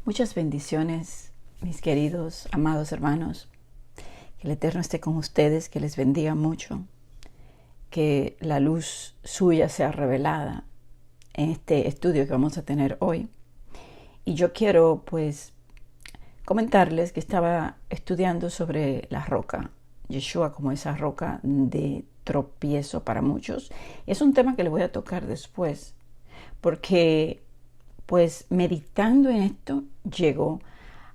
Muchas bendiciones, mis queridos, amados hermanos. Que el Eterno esté con ustedes, que les bendiga mucho, que la luz suya sea revelada en este estudio que vamos a tener hoy. Y yo quiero, comentarles que estaba estudiando sobre la roca, Yeshua como esa roca de tropiezo para muchos. Es un tema que le voy a tocar después, porque meditando en esto llego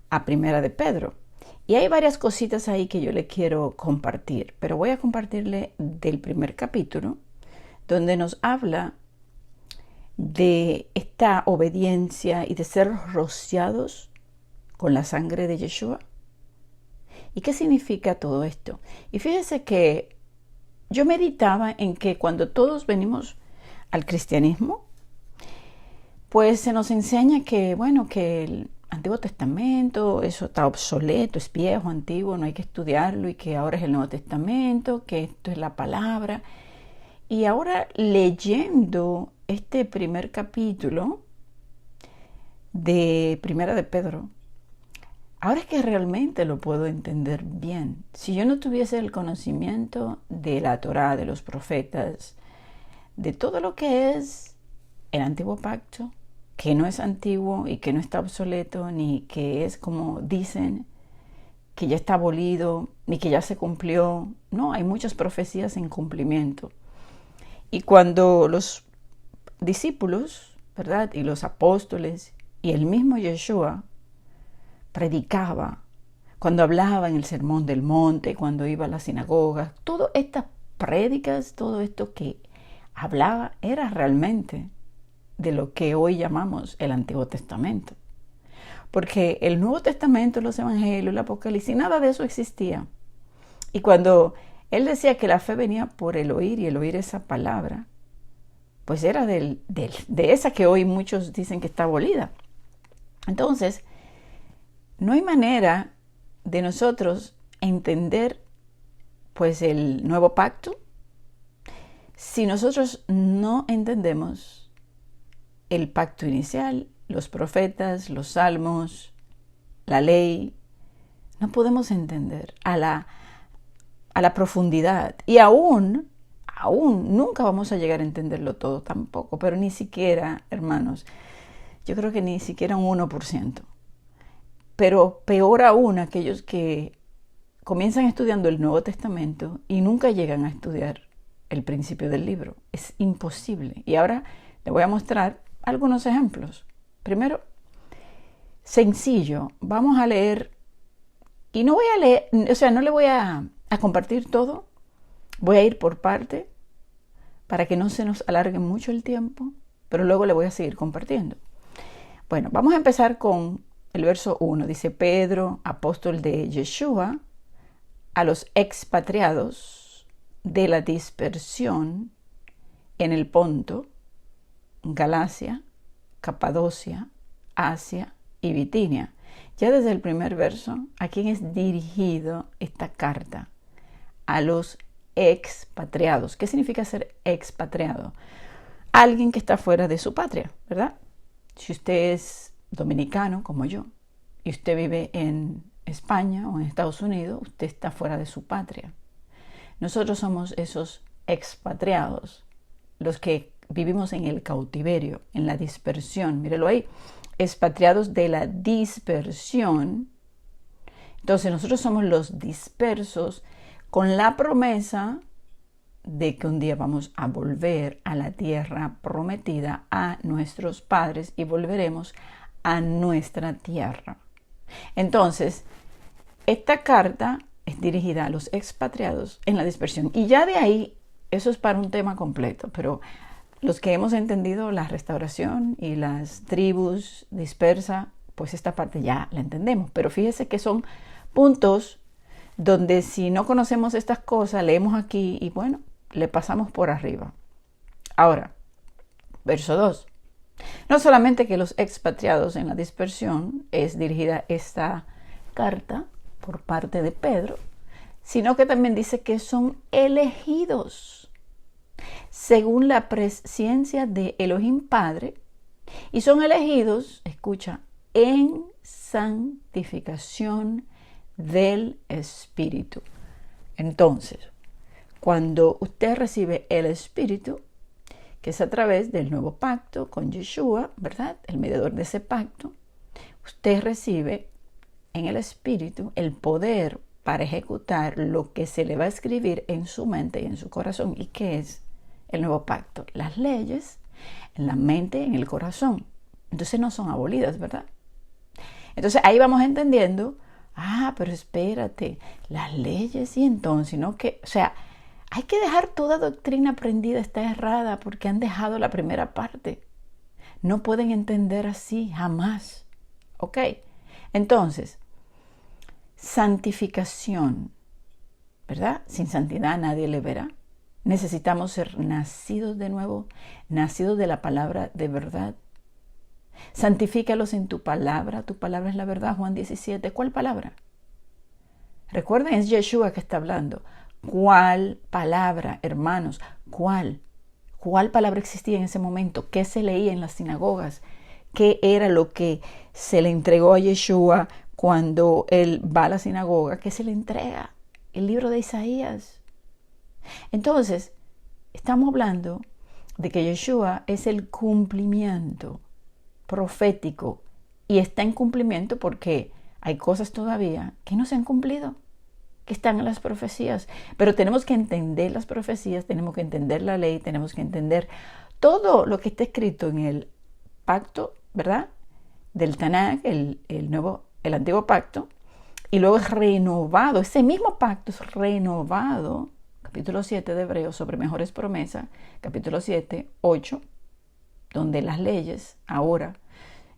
a Primera de Pedro. Y hay varias cositas ahí que yo le quiero compartir, pero voy a compartirle del primer capítulo, donde nos habla de esta obediencia y de ser rociados con la sangre de Yeshua. ¿Y qué significa todo esto? Y fíjese que yo meditaba en que cuando todos venimos al cristianismo, pues se nos enseña que el Antiguo Testamento, eso está obsoleto, es viejo, antiguo, no hay que estudiarlo, y que ahora es el Nuevo Testamento, que esto es la palabra. Y ahora, leyendo este primer capítulo de Primera de Pedro, ahora es que realmente lo puedo entender bien. Si yo no tuviese el conocimiento de la Torá, de los profetas, de todo lo que es el Antiguo Pacto, que no es antiguo y que no está obsoleto, ni que es como dicen, que ya está abolido, ni que ya se cumplió. No, hay muchas profecías en cumplimiento. Y cuando los discípulos, ¿verdad?, y los apóstoles y el mismo Yeshua predicaba, cuando hablaba en el Sermón del Monte, cuando iba a las sinagogas, todas estas prédicas, todo esto que hablaba era realmente de lo que hoy llamamos el Antiguo Testamento. Porque el Nuevo Testamento, los Evangelios, el Apocalipsis, nada de eso existía. Y cuando él decía que la fe venía por el oír, y el oír esa palabra, pues era de esa que hoy muchos dicen que está abolida. Entonces, no hay manera de nosotros entender el nuevo pacto si nosotros no entendemos el pacto inicial, los profetas, los salmos, la ley. No podemos entender a la profundidad, y aún nunca vamos a llegar a entenderlo todo tampoco, pero ni siquiera, hermanos, yo creo que ni siquiera un 1%. Pero peor aún aquellos que comienzan estudiando el Nuevo Testamento y nunca llegan a estudiar el principio del libro. Es imposible. Y ahora le voy a mostrar algunos ejemplos. Primero, sencillo, vamos a leer, y no voy a leer, no le voy a compartir todo, voy a ir por parte para que no se nos alargue mucho el tiempo, pero luego le voy a seguir compartiendo. Bueno, vamos a empezar con el verso 1. Dice: Pedro, apóstol de Yeshua, a los expatriados de la dispersión en el Ponto, Galacia, Capadocia, Asia y Bitinia. Ya desde el primer verso, ¿a quién es dirigido esta carta? A los expatriados. ¿Qué significa ser expatriado? Alguien que está fuera de su patria, ¿verdad? Si usted es dominicano como yo y usted vive en España o en Estados Unidos, usted está fuera de su patria. Nosotros somos esos expatriados, los que vivimos en el cautiverio, en la dispersión. Mírelo ahí, expatriados de la dispersión. Entonces nosotros somos los dispersos, con la promesa de que un día vamos a volver a la tierra prometida, a nuestros padres, y volveremos a nuestra tierra. Entonces, esta carta es dirigida a los expatriados en la dispersión. Y ya de ahí, eso es para un tema completo, pero los que hemos entendido la restauración y las tribus dispersas, pues esta parte ya la entendemos. Pero fíjese que son puntos donde si no conocemos estas cosas, leemos aquí y le pasamos por arriba. Ahora, verso 2. No solamente que los expatriados en la dispersión es dirigida esta carta por parte de Pedro, sino que también dice que son elegidos según la presciencia de Elohim Padre, y son elegidos, escucha, en santificación del Espíritu. Entonces, cuando usted recibe el Espíritu, que es a través del nuevo pacto con Yeshua, ¿verdad? El mediador de ese pacto, usted recibe en el Espíritu el poder para ejecutar lo que se le va a escribir en su mente y en su corazón. ¿Y qué es el nuevo pacto? Las leyes en la mente y en el corazón. Entonces no son abolidas, ¿verdad? Entonces ahí vamos entendiendo, pero espérate, las leyes y entonces, ¿no? Hay que dejar toda doctrina aprendida, está errada, porque han dejado la primera parte. No pueden entender así, jamás. ¿Ok? Entonces, santificación, ¿verdad? Sin santidad nadie le verá. Necesitamos ser nacidos de nuevo, nacidos de la palabra de verdad. Santifícalos en tu palabra es la verdad, Juan 17. ¿Cuál palabra? Recuerden, es Yeshua que está hablando. ¿Cuál palabra, hermanos? ¿Cuál? ¿Cuál palabra existía en ese momento? ¿Qué se leía en las sinagogas? ¿Qué era lo que se le entregó a Yeshua cuando él va a la sinagoga? ¿Qué se le entrega? El libro de Isaías. Entonces, estamos hablando de que Yeshua es el cumplimiento profético y está en cumplimiento porque hay cosas todavía que no se han cumplido, que están en las profecías, pero tenemos que entender las profecías, tenemos que entender la ley, tenemos que entender todo lo que está escrito en el pacto, ¿verdad? Del Tanaj, el antiguo pacto, y luego es renovado, ese mismo pacto es renovado, capítulo 7 de Hebreos sobre mejores promesas, capítulo 7, 8, donde las leyes ahora,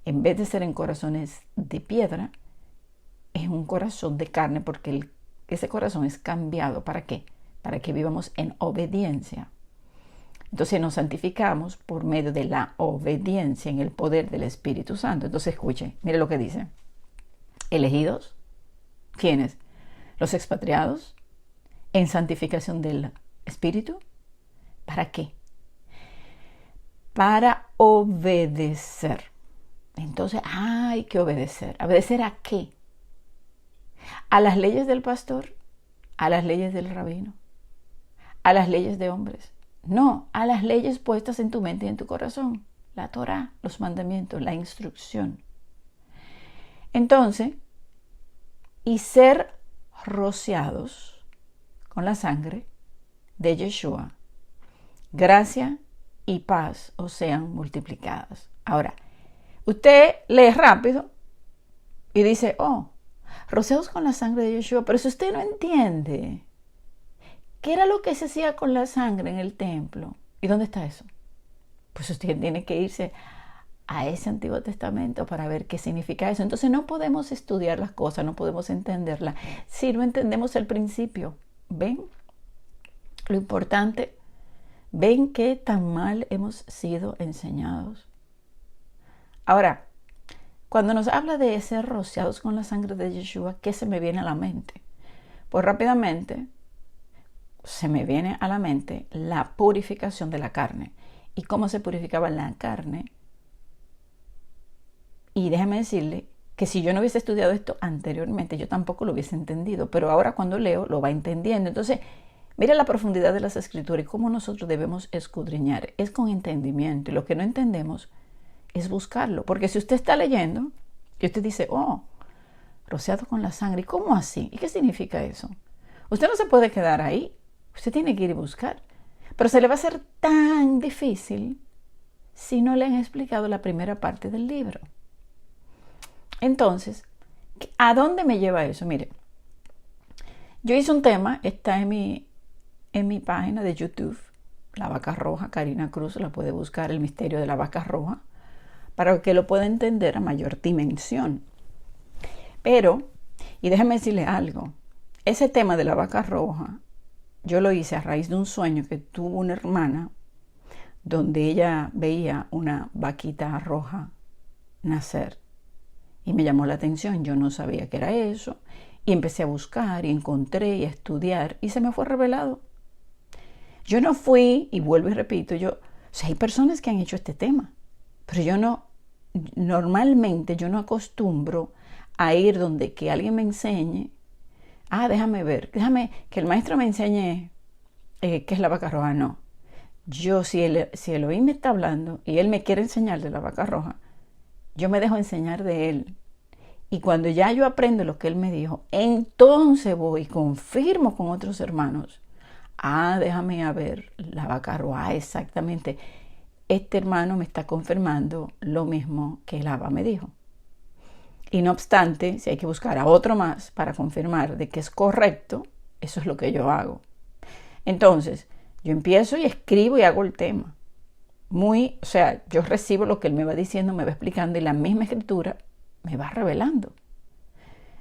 en vez de ser en corazones de piedra, es un corazón de carne, porque ese corazón es cambiado. ¿Para qué? Para que vivamos en obediencia. Entonces nos santificamos por medio de la obediencia en el poder del Espíritu Santo. Entonces escuche, mire lo que dice. Elegidos, ¿quiénes? Los expatriados, en santificación del Espíritu. ¿Para qué? Para obedecer. Entonces hay que obedecer. ¿Obedecer a qué? ¿A las leyes del pastor? ¿A las leyes del rabino? ¿A las leyes de hombres? No, a las leyes puestas en tu mente y en tu corazón. La Torah, los mandamientos, la instrucción. Entonces, y ser rociados con la sangre de Yeshua, gracia y paz os sean multiplicadas. Ahora, usted lee rápido y dice, rociados con la sangre de Yeshua, pero si usted no entiende qué era lo que se hacía con la sangre en el templo, ¿y dónde está eso? Pues usted tiene que irse a ese Antiguo Testamento para ver qué significa eso. Entonces no podemos estudiar las cosas, no podemos entenderlas si no entendemos el principio. ¿Ven? Lo importante, ¿ven qué tan mal hemos sido enseñados? Ahora, cuando nos habla de ser rociados con la sangre de Yeshua, ¿qué se me viene a la mente? Pues rápidamente se me viene a la mente la purificación de la carne. ¿Y cómo se purificaba la carne? Y déjeme decirle que si yo no hubiese estudiado esto anteriormente, yo tampoco lo hubiese entendido, pero ahora cuando leo lo va entendiendo. Entonces, mira la profundidad de las Escrituras y cómo nosotros debemos escudriñar. Es con entendimiento, y lo que no entendemos es buscarlo, porque si usted está leyendo y usted dice, rociado con la sangre, ¿cómo así? ¿Y qué significa eso? Usted no se puede quedar ahí, usted tiene que ir y buscar, pero se le va a hacer tan difícil si no le han explicado la primera parte del libro. Entonces, ¿a dónde me lleva eso? Mire, yo hice un tema, está en mi página de YouTube, La Vaca Roja, Karina Cruz, la puede buscar, El Misterio de la Vaca Roja, para que lo pueda entender a mayor dimensión. Pero, y déjeme decirle algo, ese tema de la vaca roja, yo lo hice a raíz de un sueño que tuvo una hermana, donde ella veía una vaquita roja nacer. Y me llamó la atención, yo no sabía qué era eso, y empecé a buscar, y encontré, y a estudiar, y se me fue revelado. Yo no fui, y vuelvo y repito, hay personas que han hecho este tema, pero yo no normalmente yo no acostumbro a ir donde que alguien me enseñe. Déjame ver, déjame que el maestro me enseñe qué es la vaca roja. No. Yo, si Elohim me está hablando y él me quiere enseñar de la vaca roja, yo me dejo enseñar de él. Y cuando ya yo aprendo lo que él me dijo, entonces voy y confirmo con otros hermanos. Déjame a ver la vaca roja, exactamente. Este hermano me está confirmando lo mismo que el Abba me dijo. Y no obstante, si hay que buscar a otro más para confirmar de que es correcto, eso es lo que yo hago. Entonces, yo empiezo y escribo y hago el tema. Yo recibo lo que él me va diciendo, me va explicando y la misma escritura me va revelando.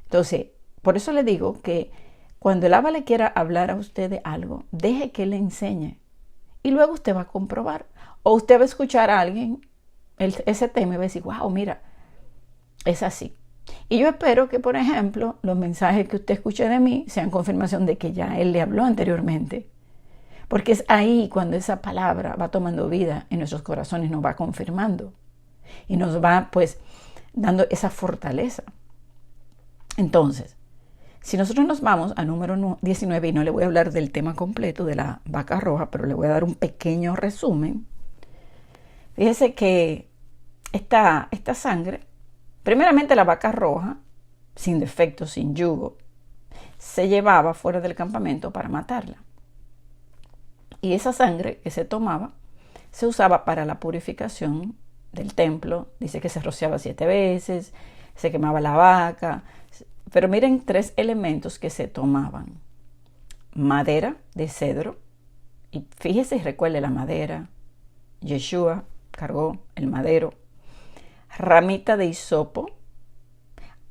Entonces, por eso le digo que cuando el Abba le quiera hablar a usted de algo, deje que él le enseñe. Y luego usted va a comprobar. O usted va a escuchar a alguien ese tema y va a decir, wow, mira, es así. Y yo espero que, por ejemplo, los mensajes que usted escuche de mí sean confirmación de que ya él le habló anteriormente. Porque es ahí cuando esa palabra va tomando vida en nuestros corazones, nos va confirmando. Y nos va, pues, dando esa fortaleza. Entonces, si nosotros nos vamos a número 19, y no le voy a hablar del tema completo de la vaca roja, pero le voy a dar un pequeño resumen. Fíjese que esta sangre, primeramente la vaca roja, sin defecto, sin yugo, se llevaba fuera del campamento para matarla. Y esa sangre que se tomaba se usaba para la purificación del templo. Dice que se rociaba 7 veces, se quemaba la vaca. Pero miren 3 elementos que se tomaban. Madera de cedro. Y fíjese y recuerde la madera. Yeshua cargó el madero. Ramita de hisopo.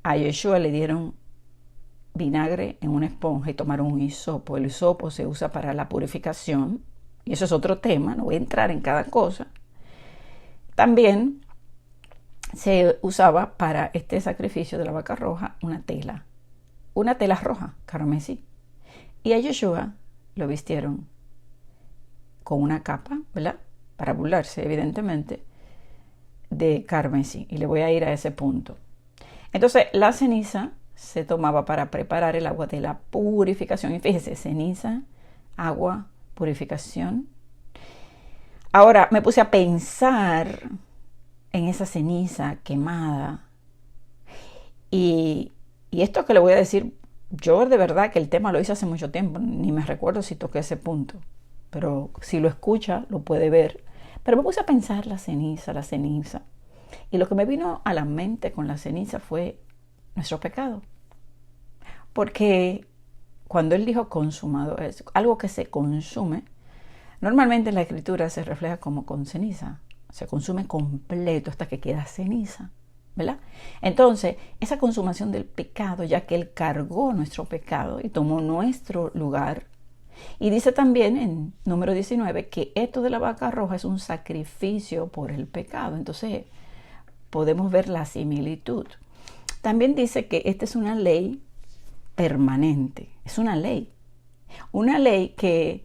A Yeshua le dieron vinagre en una esponja y tomaron un hisopo. El hisopo se usa para la purificación. Y eso es otro tema. No voy a entrar en cada cosa. También se usaba para este sacrificio de la vaca roja una tela roja, carmesí. Y a Yeshua lo vistieron con una capa, ¿verdad? Para burlarse, evidentemente, de carmesí. Y le voy a ir a ese punto. Entonces, la ceniza se tomaba para preparar el agua de la purificación. Y fíjese, ceniza, agua, purificación. Ahora me puse a pensar en esa ceniza quemada. Y esto que le voy a decir, yo de verdad que el tema lo hice hace mucho tiempo, ni me recuerdo si toqué ese punto, pero si lo escucha, lo puede ver. Pero me puse a pensar la ceniza. Y lo que me vino a la mente con la ceniza fue nuestro pecado. Porque cuando él dijo consumado, es algo que se consume, normalmente en la escritura se refleja como con ceniza. Se consume completo hasta que queda ceniza, ¿verdad? Entonces, esa consumación del pecado, ya que él cargó nuestro pecado y tomó nuestro lugar. Y dice también en número 19 que esto de la vaca roja es un sacrificio por el pecado. Entonces, podemos ver la similitud. También dice que esta es una ley permanente. Es una ley. Una ley que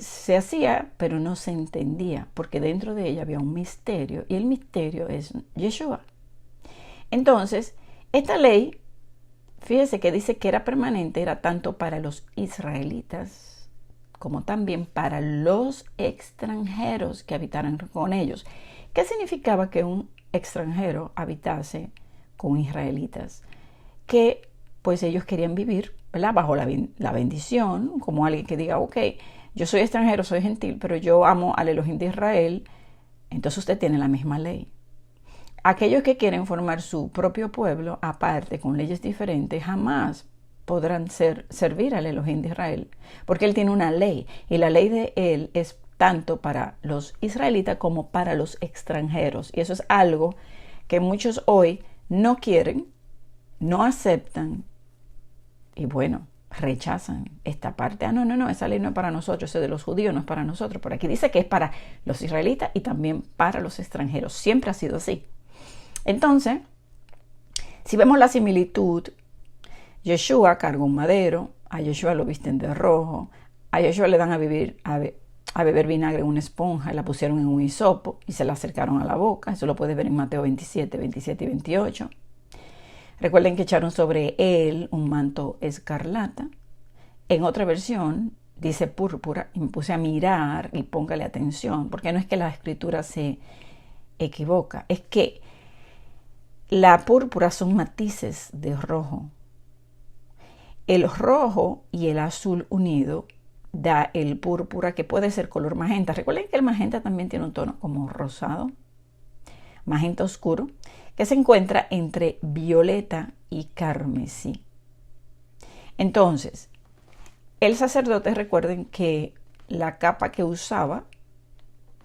se hacía, pero no se entendía, porque dentro de ella había un misterio, y el misterio es Yeshua. Entonces, esta ley, fíjese que dice que era permanente, era tanto para los israelitas, como también para los extranjeros que habitaran con ellos. ¿Qué significaba que un extranjero habitase con israelitas? Que pues ellos querían vivir, ¿verdad?, bajo la bendición, como alguien que diga, ok, yo soy extranjero, soy gentil, pero yo amo al Elohim de Israel, entonces usted tiene la misma ley. Aquellos que quieren formar su propio pueblo, aparte, con leyes diferentes, jamás podrán servir al Elohim de Israel, porque él tiene una ley, y la ley de él es tanto para los israelitas como para los extranjeros. Y eso es algo que muchos hoy no quieren, no aceptan, y bueno, rechazan esta parte. No, esa ley no es para nosotros, ese de los judíos no es para nosotros. Por aquí dice que es para los israelitas y también para los extranjeros. Siempre ha sido así. Entonces, si vemos la similitud, Yeshua carga un madero, a Yeshua lo visten de rojo, a Yeshua le dan a a beber vinagre en una esponja, la pusieron en un hisopo y se la acercaron a la boca. Eso lo puedes ver en Mateo 27, 27 y 28. Recuerden que echaron sobre él un manto escarlata. En otra versión dice púrpura y me puse a mirar y póngale atención, porque no es que la escritura se equivoca, es que la púrpura son matices de rojo. El rojo y el azul unido da el púrpura, que puede ser color magenta. Recuerden que el magenta también tiene un tono como rosado, magenta oscuro, que se encuentra entre violeta y carmesí. Entonces, el sacerdote, recuerden que la capa que usaba,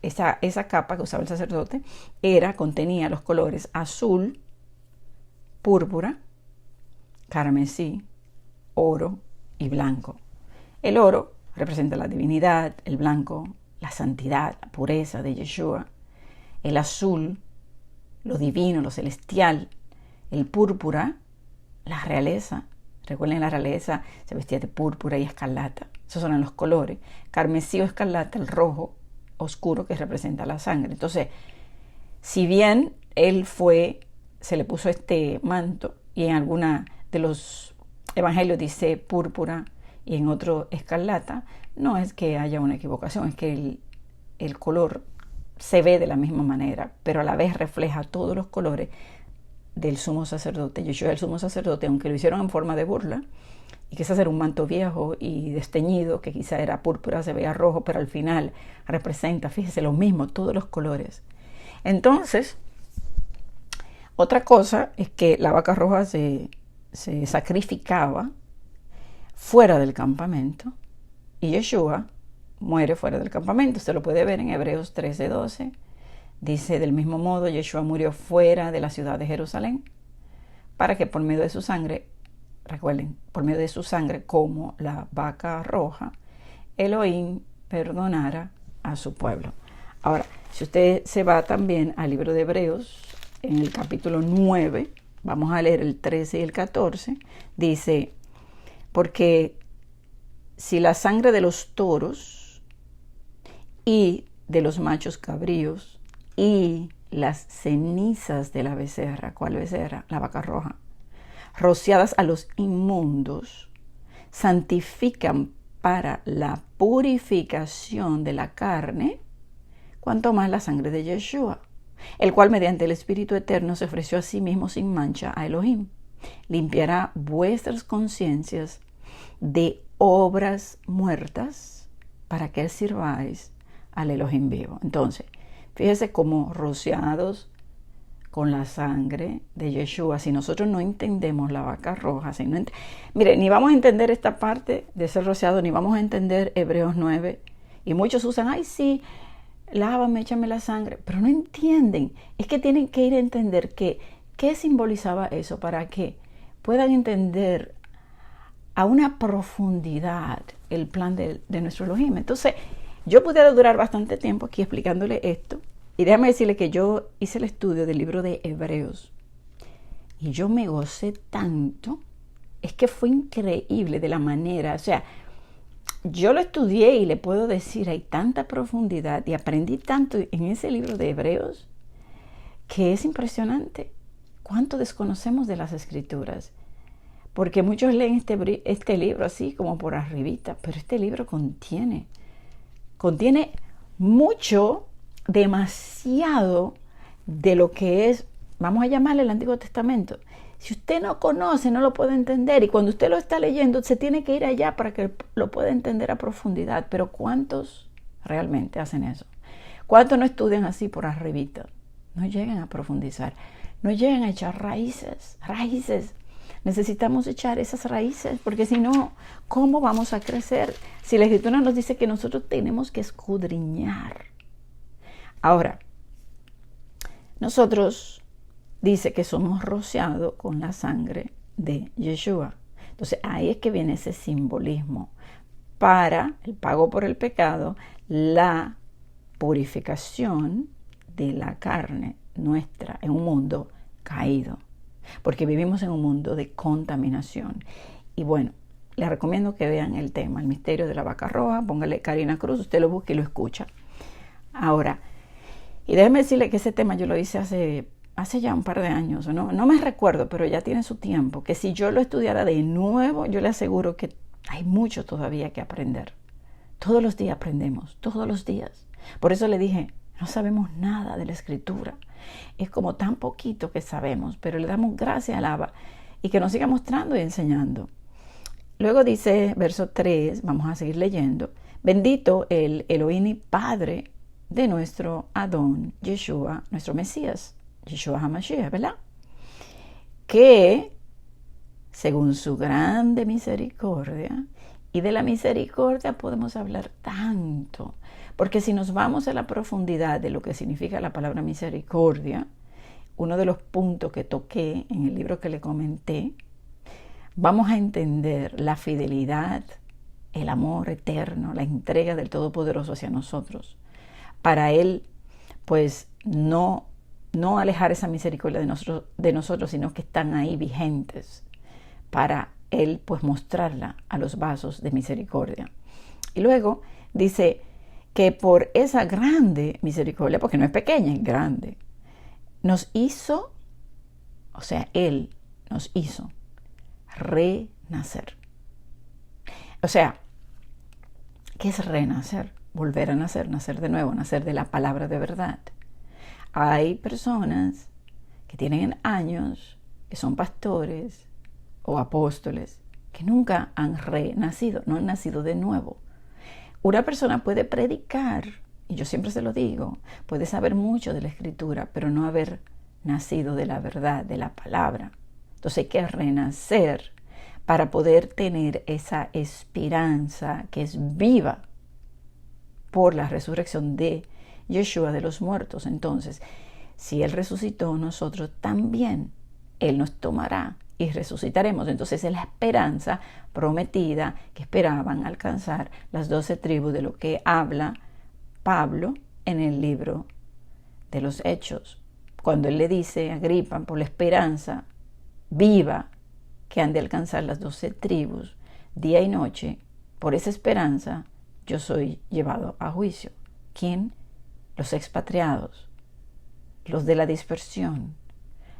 esa capa que usaba el sacerdote, contenía los colores azul, púrpura, carmesí, oro y blanco. El oro representa la divinidad, el blanco, la santidad, la pureza de Yeshua, el azul, lo divino, lo celestial, el púrpura, la realeza. Recuerden, la realeza se vestía de púrpura y escarlata. Esos son los colores. Carmesí o escarlata, el rojo oscuro que representa la sangre. Entonces, si bien se le puso este manto y en alguna de los evangelios dice púrpura y en otro escarlata, no es que haya una equivocación, es que el color se ve de la misma manera, pero a la vez refleja todos los colores del sumo sacerdote. Yeshua el sumo sacerdote, aunque lo hicieron en forma de burla, y quizás era un manto viejo y desteñido, que quizá era púrpura, se veía rojo, pero al final representa, fíjese, lo mismo, todos los colores. Entonces, otra cosa es que la vaca roja se sacrificaba fuera del campamento y Yeshua muere fuera del campamento. Usted lo puede ver en Hebreos 13:12. Dice, del mismo modo, Yeshua murió fuera de la ciudad de Jerusalén para que por medio de su sangre, recuerden, por medio de su sangre, como la vaca roja, Elohim perdonara a su pueblo. Ahora, si usted se va también al libro de Hebreos, en el capítulo 9, vamos a leer el 13 y el 14, dice, porque si la sangre de los toros y de los machos cabríos y las cenizas de la becerra, ¿cuál becerra? La vaca roja, rociadas a los inmundos, santifican para la purificación de la carne, cuanto más la sangre de Yeshua, el cual mediante el Espíritu Eterno se ofreció a sí mismo sin mancha a Elohim, limpiará vuestras conciencias de obras muertas para que sirváis al Elohim vivo. Entonces, fíjese cómo rociados con la sangre de Yeshua, si nosotros no entendemos la vaca roja, mire, ni vamos a entender esta parte de ser rociado, ni vamos a entender Hebreos 9, y muchos usan, ay sí, lávame, échame la sangre, pero no entienden. Es que tienen que ir a entender qué simbolizaba eso para que puedan entender a una profundidad el plan de nuestro Elohim. Entonces, yo pudiera durar bastante tiempo aquí explicándole esto, y déjame decirle que yo hice el estudio del libro de Hebreos y yo me gocé tanto, es que fue increíble de la manera, o sea, yo lo estudié y le puedo decir, hay tanta profundidad y aprendí tanto en ese libro de Hebreos que es impresionante cuánto desconocemos de las Escrituras. Porque muchos leen este libro así como por arribita, pero este libro contiene mucho, demasiado de lo que es, vamos a llamarle el Antiguo Testamento. Si usted no conoce, no lo puede entender, y cuando usted lo está leyendo, se tiene que ir allá para que lo pueda entender a profundidad. Pero ¿cuántos realmente hacen eso? ¿Cuántos no estudian así por arribita? No llegan a profundizar, no llegan a echar raíces. Necesitamos echar esas raíces, porque si no, ¿cómo vamos a crecer? Si la Escritura nos dice que nosotros tenemos que escudriñar. Ahora, nosotros dice que somos rociados con la sangre de Yeshua. Entonces ahí es que viene ese simbolismo para el pago por el pecado, la purificación de la carne nuestra en un mundo caído, porque vivimos en un mundo de contaminación. Y bueno, les recomiendo que vean el tema, el misterio de la vaca roja. Póngale Karina Cruz, usted lo busca y lo escucha. Ahora, y déjeme decirle que ese tema yo lo hice hace ya un par de años, no me recuerdo, pero ya tiene su tiempo, que si yo lo estudiara de nuevo, yo le aseguro que hay mucho todavía que aprender. Todos los días aprendemos, todos los días. Por eso le dije, no sabemos nada de la Escritura. Es como tan poquito que sabemos, pero le damos gracias al Abba y que nos siga mostrando y enseñando. Luego dice, verso 3, vamos a seguir leyendo, bendito el Elohim y Padre de nuestro Adón, Yeshua, nuestro Mesías, Yeshua HaMashiach, ¿verdad? Que, según su grande misericordia, y de la misericordia podemos hablar tanto, porque si nos vamos a la profundidad de lo que significa la palabra misericordia, uno de los puntos que toqué en el libro que le comenté, vamos a entender la fidelidad, el amor eterno, la entrega del Todopoderoso hacia nosotros. Para Él, pues, no alejar esa misericordia de nosotros, sino que están ahí vigentes para Él, pues, mostrarla a los vasos de misericordia. Y luego dice que por esa grande misericordia, porque no es pequeña, es grande, nos hizo, o sea, Él nos hizo renacer. O sea, ¿qué es renacer? Volver a nacer, nacer de nuevo, nacer de la palabra de verdad. Hay personas que tienen años, que son pastores o apóstoles, que nunca han renacido, no han nacido de nuevo. Una persona puede predicar, y yo siempre se lo digo, puede saber mucho de la Escritura, pero no haber nacido de la verdad, de la palabra. Entonces hay que renacer para poder tener esa esperanza que es viva por la resurrección de Yeshua de los muertos. Entonces, si Él resucitó, nosotros también, Él nos tomará y resucitaremos. Entonces es la esperanza prometida que esperaban alcanzar las 12 tribus de lo que habla Pablo en el libro de los Hechos, cuando él le dice a Agripa, por la esperanza viva que han de alcanzar las 12 tribus día y noche, por esa esperanza yo soy llevado a juicio. ¿Quién? Los expatriados, los de la dispersión,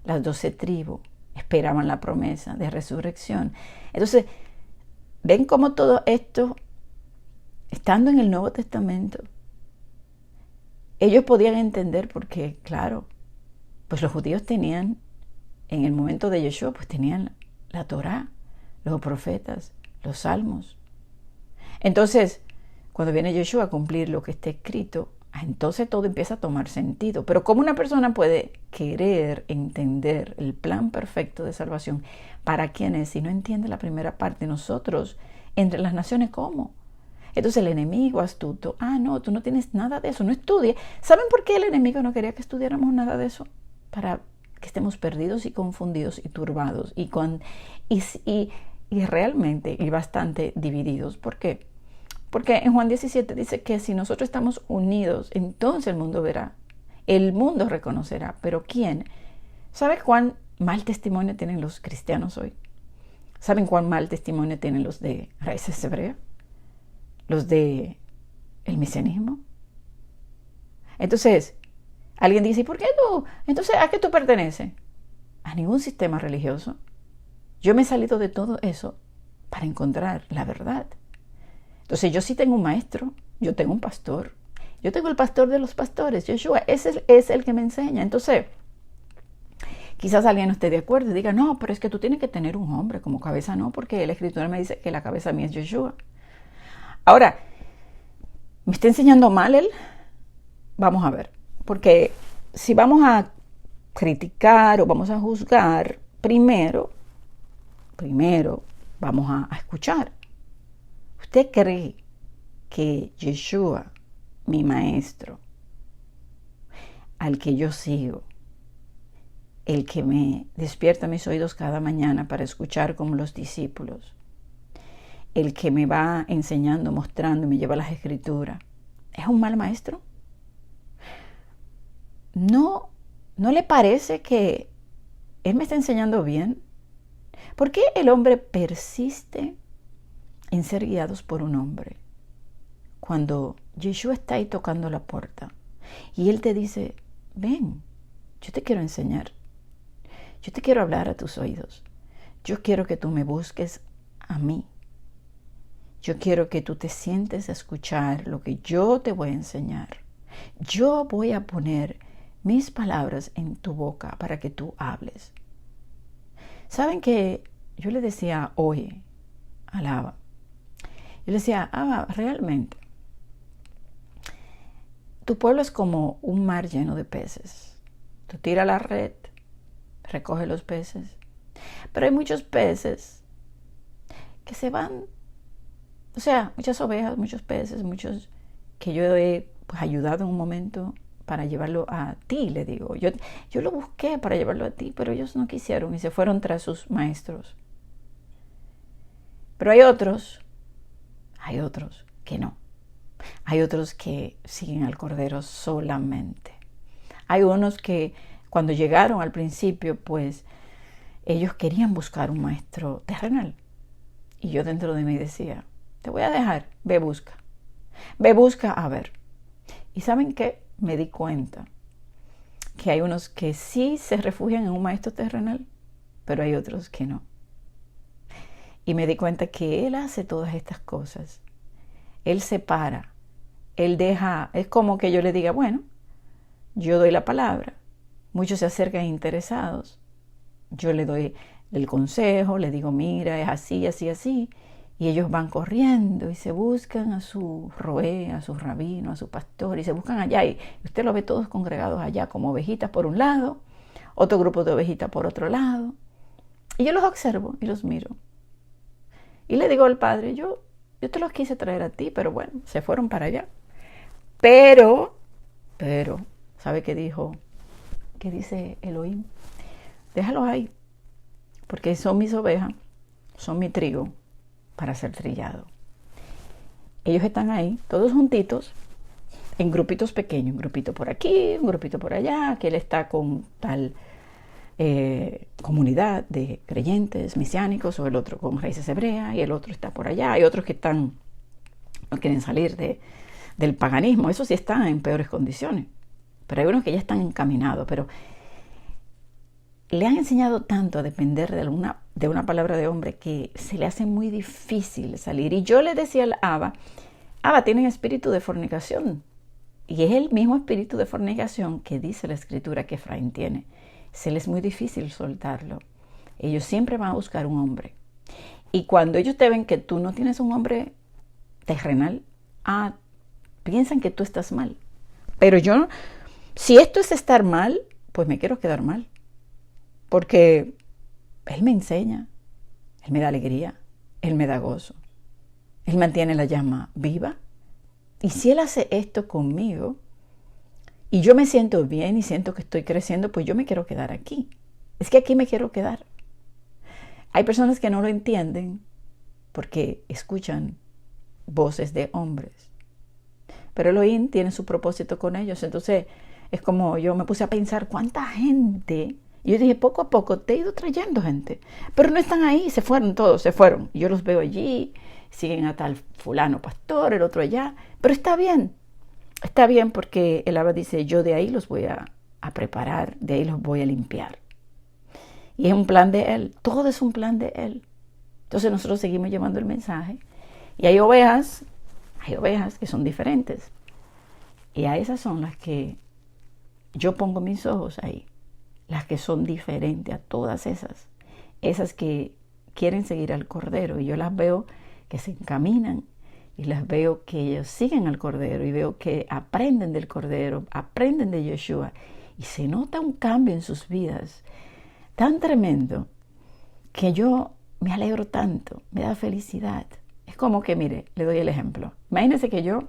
las 12 tribus esperaban la promesa de resurrección. Entonces, ven cómo todo esto, estando en el Nuevo Testamento, ellos podían entender porque, claro, pues los judíos tenían, en el momento de Yeshua, pues tenían la Torá, los profetas, los salmos. Entonces, cuando viene Yeshua a cumplir lo que está escrito, entonces todo empieza a tomar sentido. Pero ¿cómo una persona puede querer entender el plan perfecto de salvación para quienes si no entiende la primera parte? Nosotros, entre las naciones, ¿cómo? Entonces el enemigo astuto, no, tú no tienes nada de eso, no estudies. ¿Saben por qué el enemigo no quería que estudiáramos nada de eso? Para que estemos perdidos y confundidos y turbados y realmente y bastante divididos. ¿Por qué? Porque en Juan 17 dice que si nosotros estamos unidos, entonces el mundo verá, el mundo reconocerá. ¿Pero quién? ¿Sabe cuán mal testimonio tienen los cristianos hoy? ¿Saben cuán mal testimonio tienen los de raíces hebreas? ¿Los de el mesianismo? Entonces, alguien dice, ¿y por qué tú? Entonces, ¿a qué tú perteneces? A ningún sistema religioso. Yo me he salido de todo eso para encontrar la verdad. Entonces yo sí tengo un maestro, yo tengo un pastor, yo tengo el pastor de los pastores, Yeshua, ese es el que me enseña. Entonces, quizás alguien no esté de acuerdo y diga, no, pero es que tú tienes que tener un hombre como cabeza, no, porque la Escritura me dice que la cabeza mía es Yeshua. Ahora, ¿me está enseñando mal él? Vamos a ver, porque si vamos a criticar o vamos a juzgar, primero vamos a escuchar. ¿Usted cree que Yeshua, mi maestro, al que yo sigo, el que me despierta mis oídos cada mañana para escuchar como los discípulos, el que me va enseñando, mostrando y me lleva a las Escrituras, es un mal maestro? ¿No le parece que él me está enseñando bien? ¿Por qué el hombre persiste en ser guiados por un hombre. Cuando Yeshua está ahí tocando la puerta y Él te dice, ven, yo te quiero enseñar. Yo te quiero hablar a tus oídos. Yo quiero que tú me busques a mí. Yo quiero que tú te sientes a escuchar lo que yo te voy a enseñar. Yo voy a poner mis palabras en tu boca para que tú hables. ¿Saben que yo le decía hoy a Abba? Yo le decía, Abba, realmente, tu pueblo es como un mar lleno de peces. Tú tiras la red, recoge los peces, pero hay muchos peces que se van, o sea, muchas ovejas, muchos peces, muchos que yo he ayudado en un momento para llevarlo a ti, le digo. Yo lo busqué para llevarlo a ti, pero ellos no quisieron y se fueron tras sus maestros. Pero hay otros que no. Hay otros que siguen al Cordero solamente. Hay unos que cuando llegaron al principio, pues ellos querían buscar un maestro terrenal. Y yo dentro de mí decía, te voy a dejar, ve busca a ver. ¿Y saben qué? Me di cuenta que hay unos que sí se refugian en un maestro terrenal, pero hay otros que no. Y me di cuenta que Él hace todas estas cosas. Él separa, Él deja, es como que yo le diga, bueno, yo doy la palabra, muchos se acercan interesados, yo le doy el consejo, le digo, mira, es así, así, así, y ellos van corriendo y se buscan a su roé, a su rabino, a su pastor, y se buscan allá, y usted lo ve todos congregados allá como ovejitas por un lado, otro grupo de ovejitas por otro lado, y yo los observo y los miro. Y le digo al Padre, yo te los quise traer a ti, pero bueno, se fueron para allá. Pero, ¿sabe qué dijo? ¿Qué dice Elohim? Déjalos ahí, porque son mis ovejas, son mi trigo para ser trillado. Ellos están ahí, todos juntitos, en grupitos pequeños, un grupito por aquí, un grupito por allá, que él está con tal comunidad de creyentes mesiánicos, o el otro con raíces hebreas, y el otro está por allá. Hay otros que no quieren salir del paganismo, esos sí están en peores condiciones, pero hay unos que ya están encaminados, pero le han enseñado tanto a depender de una palabra de hombre que se le hace muy difícil salir. Y yo le decía al Abba, tienen espíritu de fornicación, y es el mismo espíritu de fornicación que dice la Escritura que Efraín tiene. Se les es muy difícil soltarlo. Ellos siempre van a buscar un hombre. Y cuando ellos te ven que tú no tienes un hombre terrenal, piensan que tú estás mal. Pero yo, si esto es estar mal, pues me quiero quedar mal. Porque Él me enseña, Él me da alegría, Él me da gozo. Él mantiene la llama viva. Y si Él hace esto conmigo, y yo me siento bien y siento que estoy creciendo, pues yo me quiero quedar aquí. Es que aquí me quiero quedar. Hay personas que no lo entienden porque escuchan voces de hombres. Pero Elohim tiene su propósito con ellos. Entonces es como yo me puse a pensar cuánta gente. Y yo dije, poco a poco te he ido trayendo gente. Pero no están ahí, se fueron todos, se fueron. Yo los veo allí, siguen a tal fulano pastor, el otro allá. Pero está bien. Está bien porque el Abba dice, yo de ahí los voy a preparar, de ahí los voy a limpiar. Y es un plan de Él, todo es un plan de Él. Entonces nosotros seguimos llevando el mensaje. Y hay ovejas que son diferentes. Y a esas son las que yo pongo mis ojos ahí. Las que son diferentes a todas esas. Esas que quieren seguir al Cordero. Y yo las veo que se encaminan. Y las veo que ellos siguen al Cordero y veo que aprenden del Cordero, aprenden de Yeshua. Y se nota un cambio en sus vidas tan tremendo que yo me alegro tanto, me da felicidad. Es como que, mire, le doy el ejemplo. Imagínense que yo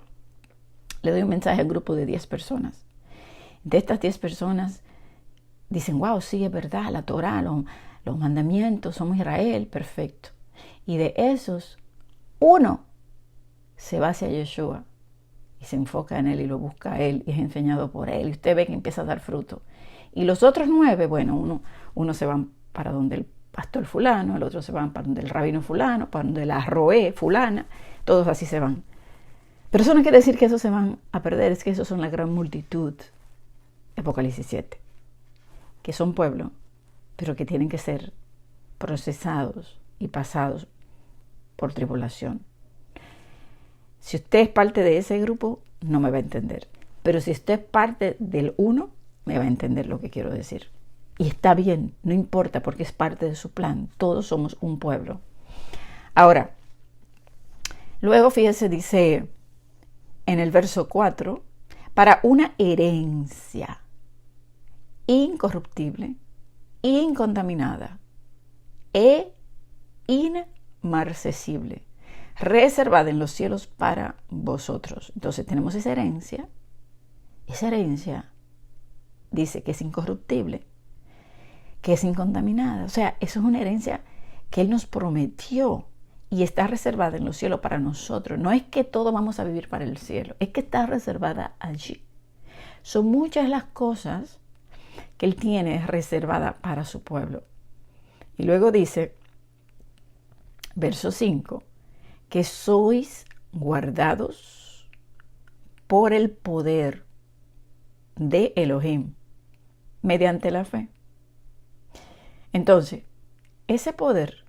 le doy un mensaje a un grupo de 10 personas. De estas 10 personas dicen, wow, sí, es verdad, la Torah, los mandamientos, somos Israel, perfecto. Y de esos, uno se va hacia Yeshua y se enfoca en Él y lo busca a Él y es enseñado por Él. Y usted ve que empieza a dar fruto. Y los otros 9, bueno, uno se van para donde pastor fulano, el otro se van para donde el rabino fulano, para donde la roé fulana, todos así se van. Pero eso no quiere decir que esos se van a perder, es que esos son la gran multitud, Apocalipsis 7, que son pueblo, pero que tienen que ser procesados y pasados por tribulación. Si usted es parte de ese grupo, no me va a entender. Pero si usted es parte del uno, me va a entender lo que quiero decir. Y está bien, no importa porque es parte de su plan. Todos somos un pueblo. Ahora, luego fíjese, dice en el verso 4, para una herencia incorruptible, incontaminada e inmarcesible, reservada en los cielos para vosotros. Entonces tenemos esa herencia. Esa herencia dice que es incorruptible, que es incontaminada. O sea, eso es una herencia que Él nos prometió y está reservada en los cielos para nosotros. No es que todos vamos a vivir para el cielo, es que está reservada allí. Son muchas las cosas que Él tiene reservada para su pueblo. Y luego dice, verso 5, que sois guardados por el poder de Elohim mediante la fe. Entonces, ese poder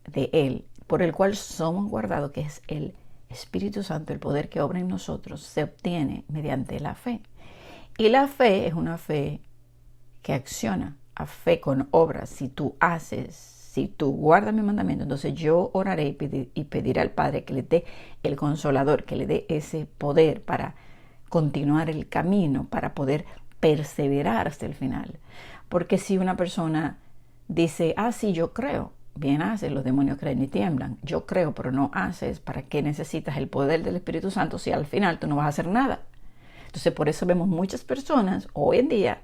de Él, por el cual somos guardados, que es el Espíritu Santo, el poder que obra en nosotros, se obtiene mediante la fe. Y la fe es una fe que acciona, a fe con obras. Si tú haces, si tú guardas mi mandamiento, entonces yo oraré y pediré al Padre que le dé el Consolador, que le dé ese poder para continuar el camino, para poder perseverar hasta el final. Porque si una persona dice, sí, yo creo, bien haces, los demonios creen y tiemblan. Yo creo, pero no haces, ¿para qué necesitas el poder del Espíritu Santo si al final tú no vas a hacer nada? Entonces por eso vemos muchas personas hoy en día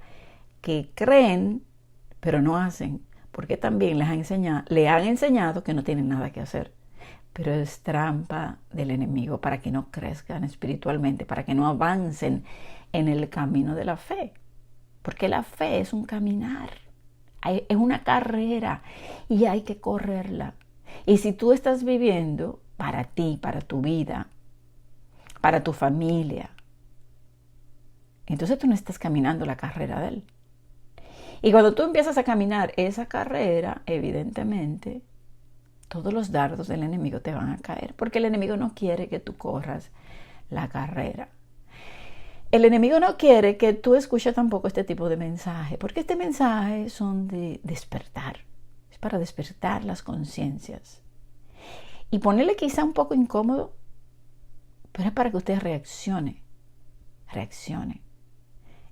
que creen, pero no hacen, porque también le han enseñado que no tienen nada que hacer. Pero es trampa del enemigo para que no crezcan espiritualmente, para que no avancen en el camino de la fe. Porque la fe es un caminar, es una carrera y hay que correrla. Y si tú estás viviendo para ti, para tu vida, para tu familia, entonces tú no estás caminando la carrera de Él. Y cuando tú empiezas a caminar esa carrera, evidentemente, todos los dardos del enemigo te van a caer, porque el enemigo no quiere que tú corras la carrera. El enemigo no quiere que tú escuches tampoco este tipo de mensaje, porque este mensaje son de despertar, es para despertar las conciencias. Y ponerle quizá un poco incómodo, pero es para que usted reaccione.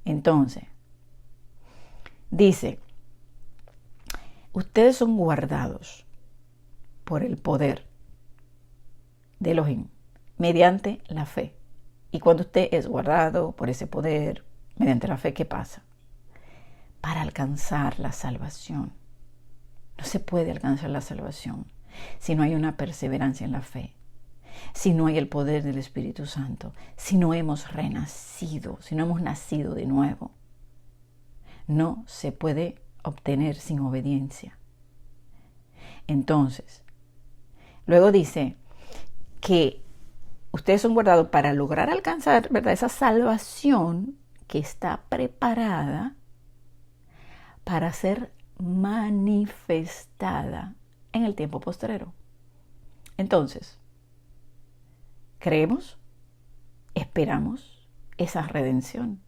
Entonces, dice, ustedes son guardados por el poder de Elohim mediante la fe. Y cuando usted es guardado por ese poder mediante la fe, ¿qué pasa? Para alcanzar la salvación. No se puede alcanzar la salvación si no hay una perseverancia en la fe, si no hay el poder del Espíritu Santo, si no hemos renacido, si no hemos nacido de nuevo. No se puede obtener sin obediencia. Entonces, luego dice que ustedes son guardados para lograr alcanzar, ¿verdad?, esa salvación que está preparada para ser manifestada en el tiempo postrero. Entonces, creemos, esperamos esa redención,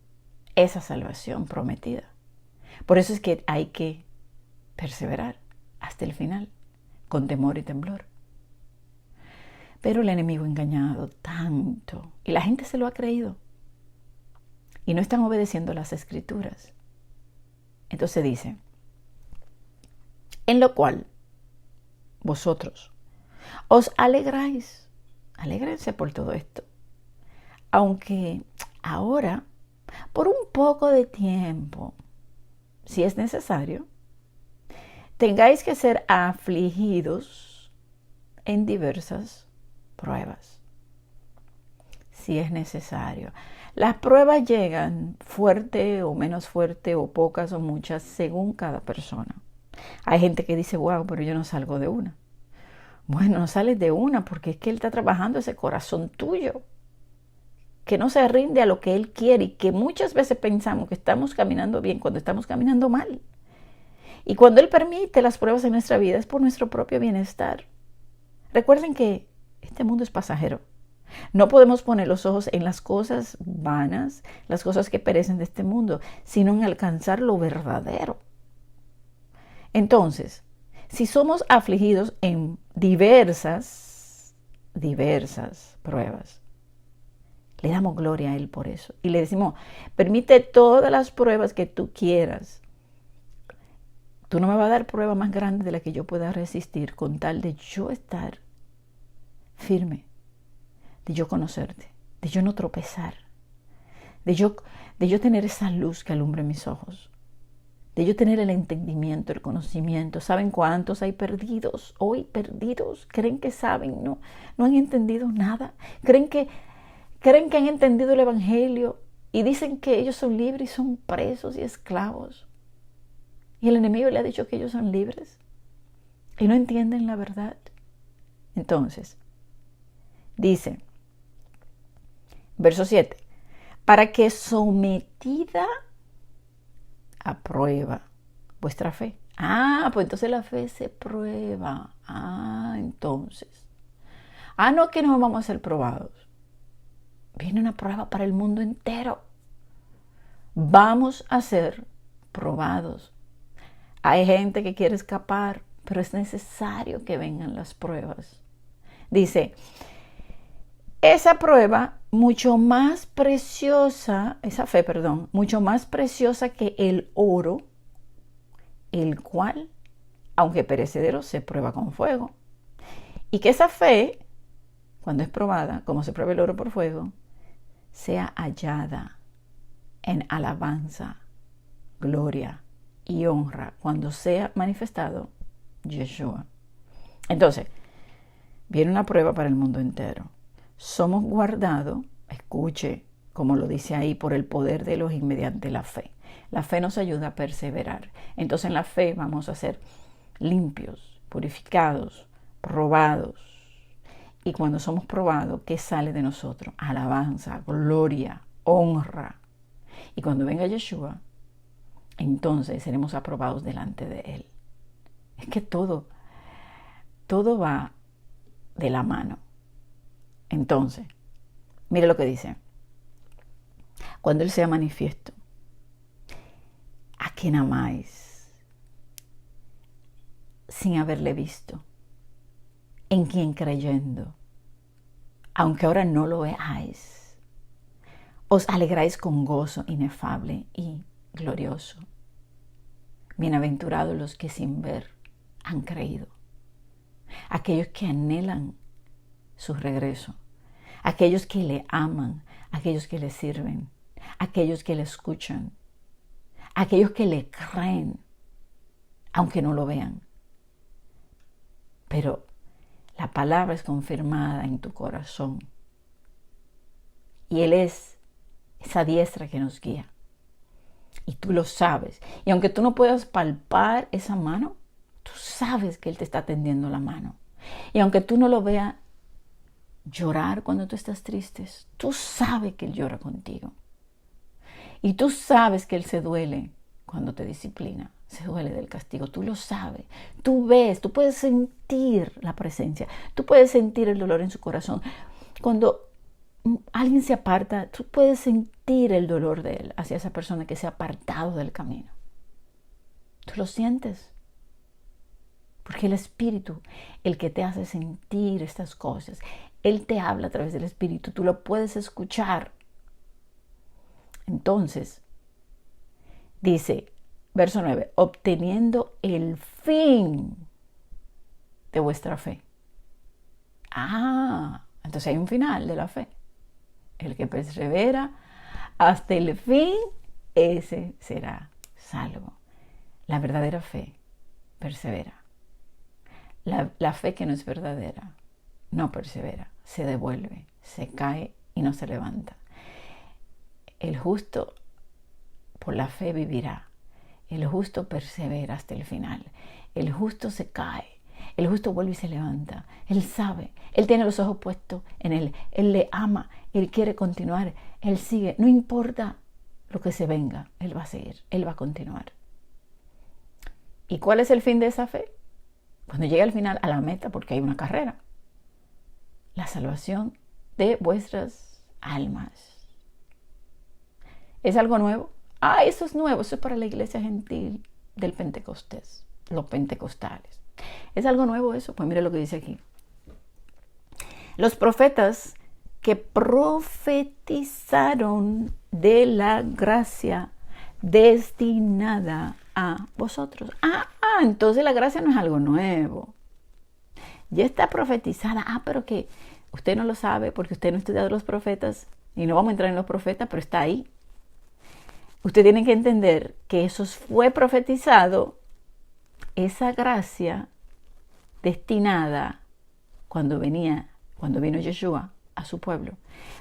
esa salvación prometida. Por eso es que hay que perseverar hasta el final, con temor y temblor. Pero el enemigo ha engañado tanto y la gente se lo ha creído y no están obedeciendo las escrituras. Entonces dice, en lo cual vosotros os alegráis. Alégrense por todo esto. Aunque ahora, por un poco de tiempo, si es necesario, tengáis que ser afligidos en diversas pruebas. Si es necesario. Las pruebas llegan fuerte o menos fuerte o pocas o muchas según cada persona. Hay gente que dice, wow, pero yo no salgo de una. Bueno, no sales de una porque es que Él está trabajando ese corazón tuyo, que no se rinde a lo que Él quiere y que muchas veces pensamos que estamos caminando bien cuando estamos caminando mal. Y cuando Él permite las pruebas en nuestra vida es por nuestro propio bienestar. Recuerden que este mundo es pasajero. No podemos poner los ojos en las cosas vanas, las cosas que perecen de este mundo, sino en alcanzar lo verdadero. Entonces, si somos afligidos en diversas pruebas, le damos gloria a Él por eso. Y le decimos, permite todas las pruebas que tú quieras. Tú no me vas a dar prueba más grande de la que yo pueda resistir con tal de yo estar firme, de yo conocerte, de yo no tropezar, de yo tener esa luz que alumbre mis ojos, de yo tener el entendimiento, el conocimiento. ¿Saben cuántos hay perdidos hoy? Perdidos. ¿Creen que saben? No han entendido nada. ¿Creen que han entendido el Evangelio y dicen que ellos son libres y son presos y esclavos? Y el enemigo le ha dicho que ellos son libres y no entienden la verdad. Entonces, dice, verso 7, para que sometida a prueba vuestra fe. Pues entonces la fe se prueba. Entonces. No que no vamos a ser probados. Viene una prueba para el mundo entero. Vamos a ser probados. Hay gente que quiere escapar, pero es necesario que vengan las pruebas. Dice, esa prueba mucho más preciosa, mucho más preciosa que el oro, el cual, aunque perecedero, se prueba con fuego. Y que esa fe, cuando es probada, como se prueba el oro por fuego, sea hallada en alabanza, gloria y honra cuando sea manifestado Yeshua. Entonces, viene una prueba para el mundo entero. Somos guardados, escuche, como lo dice ahí, por el poder de Elohim mediante la fe. La fe nos ayuda a perseverar. Entonces en la fe vamos a ser limpios, purificados, probados. Y cuando somos probados, ¿qué sale de nosotros? Alabanza, gloria, honra. Y cuando venga Yeshua, entonces seremos aprobados delante de Él. Es que todo va de la mano. Entonces, mire lo que dice. Cuando Él sea manifiesto, ¿a quién amáis sin haberle visto? ¿En quién creyendo? Aunque ahora no lo veáis, os alegráis con gozo inefable y glorioso. Bienaventurados los que sin ver han creído. Aquellos que anhelan su regreso, aquellos que le aman, aquellos que le sirven, aquellos que le escuchan, aquellos que le creen, aunque no lo vean. Pero la palabra es confirmada en tu corazón y Él es esa diestra que nos guía. Y tú lo sabes. Y aunque tú no puedas palpar esa mano, tú sabes que Él te está tendiendo la mano. Y aunque tú no lo veas llorar cuando tú estás triste, tú sabes que Él llora contigo. Y tú sabes que Él se duele cuando te disciplina, se duele del castigo. Tú lo sabes. Tú ves, tú puedes sentir la presencia. Tú puedes sentir el dolor en su corazón. Cuando alguien se aparta, tú puedes sentir el dolor de Él hacia esa persona que se ha apartado del camino. Tú lo sientes. Porque el Espíritu, el que te hace sentir estas cosas, Él te habla a través del Espíritu, tú lo puedes escuchar. Entonces, dice, verso 9, obteniendo el fin de vuestra fe. Entonces hay un final de la fe. El que persevera hasta el fin, ese será salvo. La verdadera fe persevera. La fe que no es verdadera no persevera, se devuelve, se cae y no se levanta. El justo por la fe vivirá. El justo persevera hasta el final. El justo se cae. El justo vuelve y se levanta. Él sabe. Él tiene los ojos puestos en Él. Él le ama. Él quiere continuar. Él sigue. No importa lo que se venga. Él va a seguir. Él va a continuar. ¿Y cuál es el fin de esa fe? Cuando llega al final, a la meta, porque hay una carrera. La salvación de vuestras almas. ¿Es algo nuevo? Eso es nuevo. Eso es para la iglesia gentil del Pentecostés. Los pentecostales. ¿Es algo nuevo eso? Pues mire lo que dice aquí. Los profetas que profetizaron de la gracia destinada a vosotros. Entonces la gracia no es algo nuevo. Ya está profetizada. Pero que usted no lo sabe porque usted no ha estudiado los profetas y no vamos a entrar en los profetas, pero está ahí. Usted tiene que entender que eso fue profetizado, esa gracia destinada cuando vino Yeshua a su pueblo,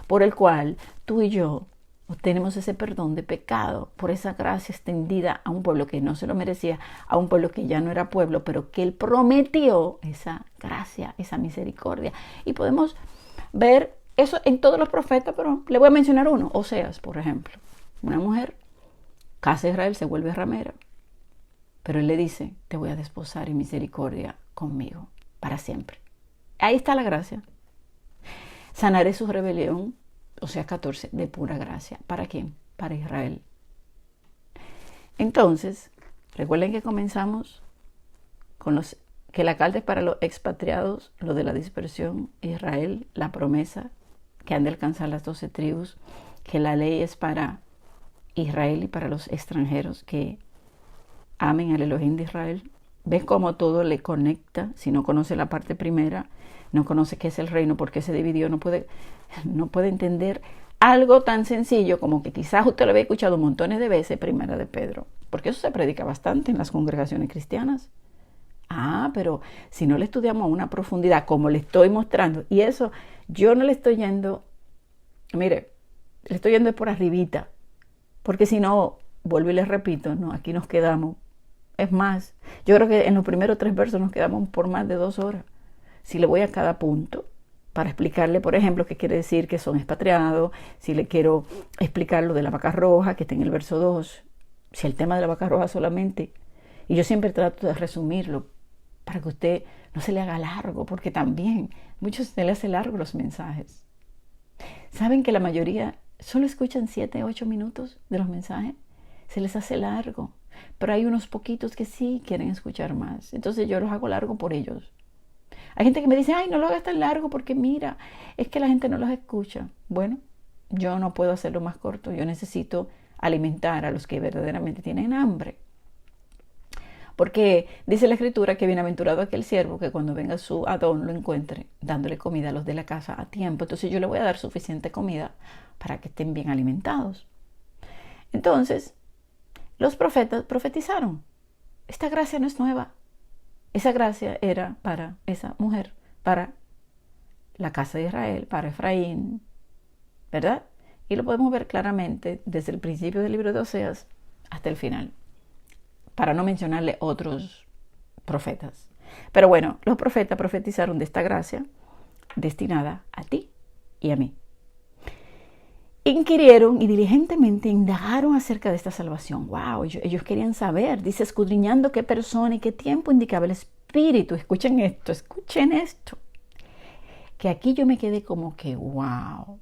por el cual tú y yo obtenemos ese perdón de pecado por esa gracia extendida a un pueblo que no se lo merecía, a un pueblo que ya no era pueblo, pero que Él prometió esa gracia, esa misericordia. Y podemos ver eso en todos los profetas, pero le voy a mencionar uno. Oseas, por ejemplo. Una mujer casa de Israel se vuelve ramera, pero Él le dice, te voy a desposar en misericordia conmigo para siempre. Ahí está la gracia. Sanaré su rebelión, Oseas 14, de pura gracia. ¿Para quién? Para Israel. Entonces, recuerden que comenzamos con que la carta es para los expatriados, lo de la dispersión, Israel, la promesa que han de alcanzar las 12 tribus, que la ley es para Israel y para los extranjeros que amen al Elohim de Israel. ¿Ves cómo todo le conecta? Si no conoce la parte primera, no conoce qué es el reino, por qué se dividió, no puede entender algo tan sencillo como que quizás usted lo había escuchado montones de veces, Primera de Pedro, porque eso se predica bastante en las congregaciones cristianas. Pero si no le estudiamos a una profundidad como le estoy mostrando, y eso yo no le estoy yendo, mire, le estoy yendo por arribita, porque si no, vuelvo y les repito, no, aquí nos quedamos. Es más, yo creo que en los primeros 3 versos nos quedamos por más de 2 horas. Si le voy a cada punto para explicarle, por ejemplo, qué quiere decir que son expatriados, si le quiero explicar lo de la vaca roja, que está en el verso 2, si el tema de la vaca roja solamente, y yo siempre trato de resumirlo para que usted no se le haga largo, porque también muchos se le hace largo los mensajes. ¿Saben que la mayoría solo escuchan 7, 8 minutos de los mensajes? Se les hace largo, pero hay unos poquitos que sí quieren escuchar más. Entonces yo los hago largo por ellos. Hay gente que me dice, no lo hagas tan largo porque mira, es que la gente no los escucha. Bueno, yo no puedo hacerlo más corto. Yo necesito alimentar a los que verdaderamente tienen hambre. Porque dice la Escritura que bienaventurado aquel siervo que cuando venga su Adón lo encuentre dándole comida a los de la casa a tiempo. Entonces yo le voy a dar suficiente comida para que estén bien alimentados. Entonces, los profetas profetizaron. Esta gracia no es nueva. Esa gracia era para esa mujer, para la casa de Israel, para Efraín, ¿verdad? Y lo podemos ver claramente desde el principio del libro de Oseas hasta el final, para no mencionarle otros profetas. Pero bueno, los profetas profetizaron de esta gracia destinada a ti y a mí. Inquirieron y diligentemente indagaron acerca de esta salvación. ¡Wow! Ellos querían saber. Dice, escudriñando qué persona y qué tiempo indicaba el Espíritu. Escuchen esto. Que aquí yo me quedé como que, ¡wow!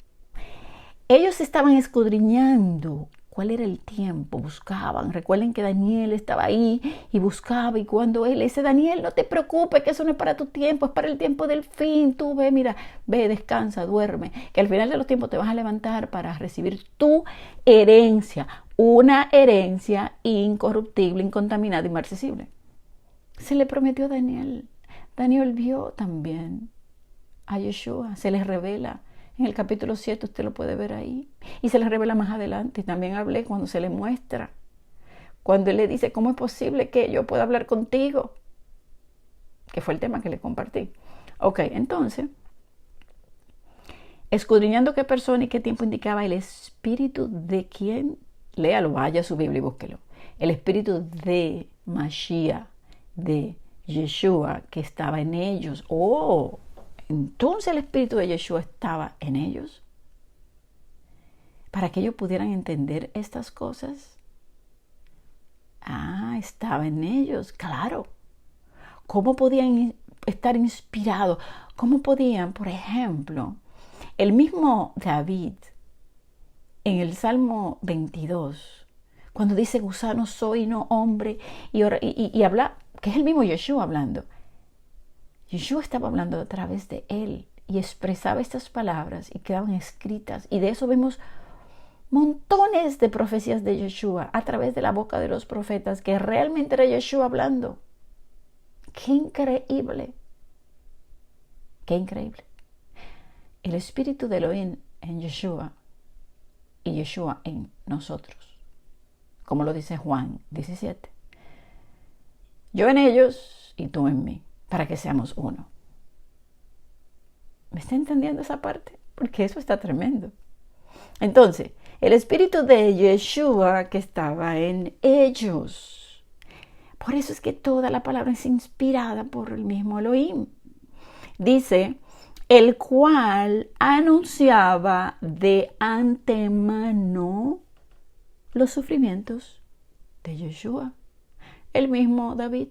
Ellos estaban escudriñando cuál era el tiempo, buscaban. Recuerden que Daniel estaba ahí y buscaba, y cuando él dice, Daniel, no te preocupes, que eso no es para tu tiempo, es para el tiempo del fin. Tú mira, descansa, duerme, que al final de los tiempos te vas a levantar para recibir tu herencia, una herencia incorruptible, incontaminada, inmarcesible. Se le prometió a Daniel. Daniel vio también a Yeshua, se les revela. En el capítulo 7 usted lo puede ver ahí. Y se les revela más adelante. Y también hablé cuando se le muestra. Cuando él le dice, ¿cómo es posible que yo pueda hablar contigo? Que fue el tema que le compartí. Ok, entonces, escudriñando qué persona y qué tiempo indicaba el Espíritu de quién, léalo, vaya a su Biblia y búsquelo. el espíritu de Mashiach, de Yeshua, que estaba en ellos. Oh, entonces el espíritu de Yeshua estaba en ellos, para que ellos pudieran entender estas cosas. Estaba en ellos, claro. ¿Cómo podían estar inspirados? ¿Cómo podían, por ejemplo, el mismo David, en el Salmo 22, cuando dice gusano soy, no hombre, y habla, que es el mismo Yeshua hablando. Yeshua estaba hablando a través de él y expresaba estas palabras y quedaban escritas. Y de eso vemos montones de profecías de Yeshua a través de la boca de los profetas, que realmente era Yeshua hablando. ¡Qué increíble! ¡Qué increíble! El espíritu de Elohim en Yeshua y Yeshua en nosotros, como lo dice Juan 17. Yo en ellos y tú en mí, para que seamos uno. ¿Me está entendiendo esa parte? Porque eso está tremendo. Entonces, el espíritu de Yeshua que estaba en ellos. Por eso es que toda la palabra es inspirada por el mismo Elohim. Dice, el cual anunciaba de antemano los sufrimientos de Yeshua. El mismo David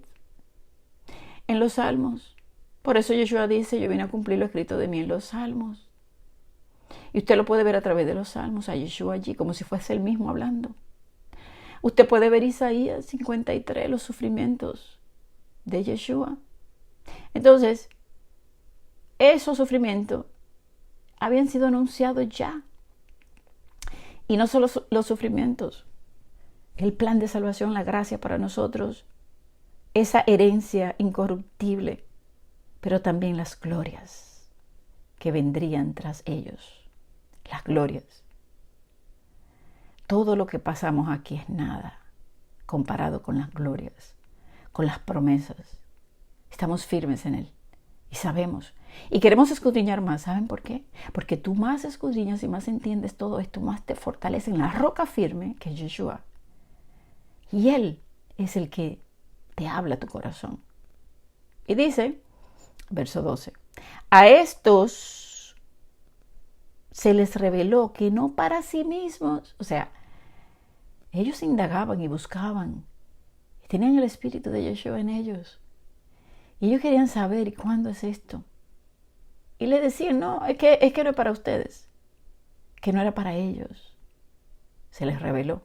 en los Salmos. Por eso Yeshua dice, yo vine a cumplir lo escrito de mí en los Salmos. Y usted lo puede ver a través de los Salmos, a Yeshua allí, como si fuese él mismo hablando. Usted puede ver Isaías 53, los sufrimientos de Yeshua. Entonces, esos sufrimientos habían sido anunciados ya. Y no solo los sufrimientos, el plan de salvación, la gracia para nosotros, esa herencia incorruptible, pero también las glorias que vendrían tras ellos. Las glorias. Todo lo que pasamos aquí es nada comparado con las glorias, con las promesas. Estamos firmes en Él y sabemos. Y queremos escudriñar más. ¿Saben por qué? Porque tú más escudriñas y más entiendes todo esto, más te fortalece en la roca firme que es Yeshua. Y Él es el que te habla a tu corazón. Y dice, verso 12, a estos se les reveló que no para sí mismos, o sea, ellos indagaban y buscaban, y tenían el espíritu de Yeshua en ellos. Y ellos querían saber, ¿y cuándo es esto? Y le decían, no, es que no es para ustedes, que no era para ellos. Se les reveló.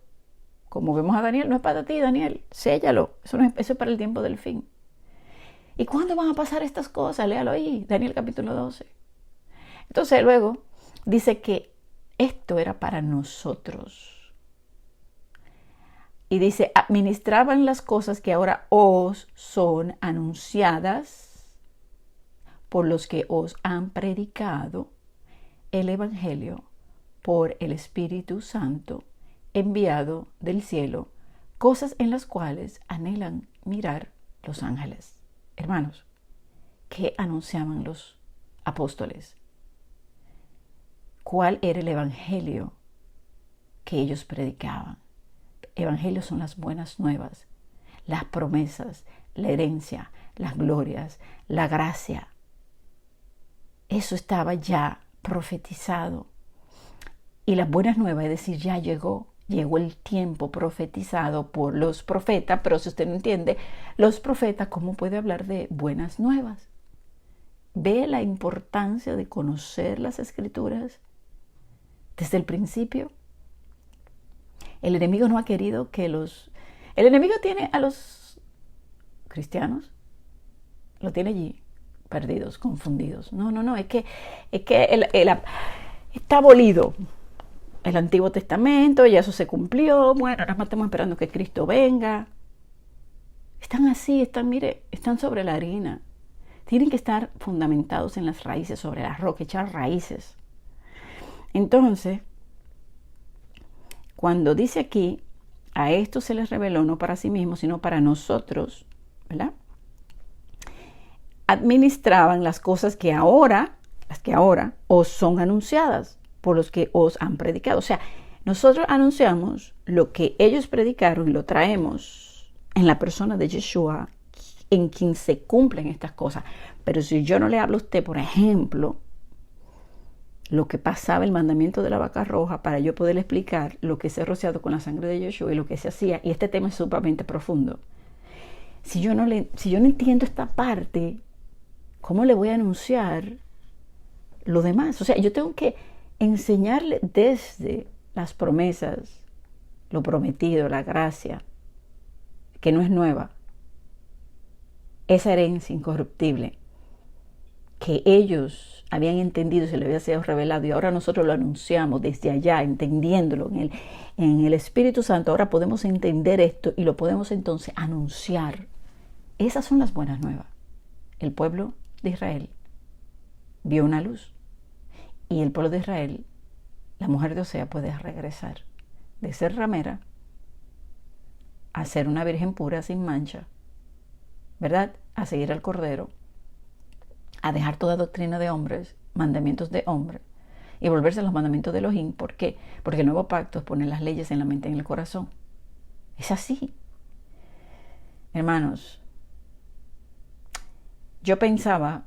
Como vemos a Daniel, no es para ti, Daniel, séllalo, eso es para el tiempo del fin. ¿Y cuándo van a pasar estas cosas? Léalo ahí, Daniel capítulo 12. Entonces luego dice que esto era para nosotros. Y dice, administraban las cosas que ahora os son anunciadas por los que os han predicado el Evangelio por el Espíritu Santo enviado del cielo, cosas en las cuales anhelan mirar los ángeles. Hermanos, ¿qué anunciaban los apóstoles? ¿Cuál era el evangelio que ellos predicaban? Evangelios son las buenas nuevas, las promesas, la herencia, las glorias, la gracia. Eso estaba ya profetizado. Y las buenas nuevas, es decir, ya llegó el tiempo profetizado por los profetas, pero si usted no entiende, los profetas, ¿cómo puede hablar de buenas nuevas? ¿Ve la importancia de conocer las Escrituras desde el principio? El enemigo no ha querido que el enemigo tiene a los cristianos, lo tiene allí, perdidos, confundidos. No, es que está abolido el Antiguo Testamento, ya eso se cumplió, bueno, ahora más estamos esperando que Cristo venga. Están así, están sobre la harina. Tienen que estar fundamentados en las raíces, sobre la roca, echar raíces. Entonces, cuando dice aquí, a esto se les reveló no para sí mismos, sino para nosotros, ¿verdad? Administraban las cosas que ahora os son anunciadas por los que os han predicado. O sea, Nosotros anunciamos lo que ellos predicaron y lo traemos en la persona de Yeshua, en quien se cumplen estas cosas. Pero si yo no le hablo a usted, por ejemplo, lo que pasaba el mandamiento de la vaca roja, para yo poderle explicar lo que se ha rociado con la sangre de Yeshua y lo que se hacía, y este tema es sumamente profundo. Si yo no entiendo esta parte, ¿cómo le voy a anunciar lo demás? O sea, yo tengo que enseñarle desde las promesas, lo prometido, la gracia, que no es nueva, esa herencia incorruptible que ellos habían entendido, se le había sido revelado, y ahora nosotros lo anunciamos desde allá, entendiéndolo en el Espíritu Santo. Ahora podemos entender esto y lo podemos entonces anunciar. Esas son las buenas nuevas. El pueblo de Israel vio una luz, y el pueblo de Israel, la mujer de Osea, puede regresar de ser ramera a ser una virgen pura sin mancha, ¿verdad? A seguir al Cordero, a dejar toda doctrina de hombres, mandamientos de hombres, y volverse a los mandamientos de Elohim. ¿Por qué? Porque el nuevo pacto es poner las leyes en la mente y en el corazón. Es así. Hermanos, yo pensaba,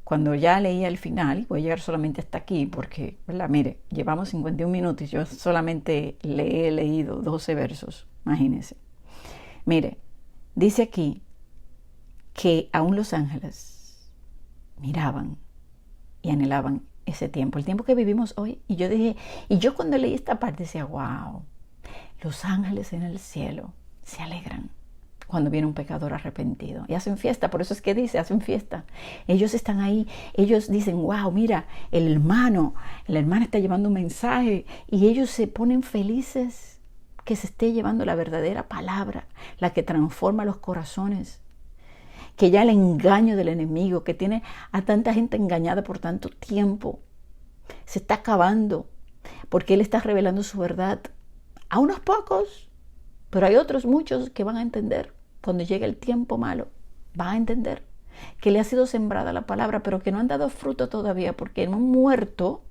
cuando ya leía el final, y voy a llegar solamente hasta aquí, porque, ¿verdad? Mire, llevamos 51 minutos y yo solamente le he leído 12 versos, imagínense. Mire, dice aquí que aún los ángeles miraban y anhelaban ese tiempo, el tiempo que vivimos hoy. Y yo cuando leí esta parte decía, wow, los ángeles en el cielo se alegran cuando viene un pecador arrepentido y hacen fiesta. Por eso es que dice, hacen fiesta. Ellos están ahí, ellos dicen, wow, mira, la hermana está llevando un mensaje, y ellos se ponen felices que se esté llevando la verdadera palabra, la que transforma los corazones, que ya el engaño del enemigo, que tiene a tanta gente engañada por tanto tiempo, se está acabando, porque él está revelando su verdad a unos pocos, pero hay otros muchos que van a entender. Cuando llegue el tiempo malo, van a entender que le ha sido sembrada la palabra, pero que no han dado fruto todavía, porque no han muerto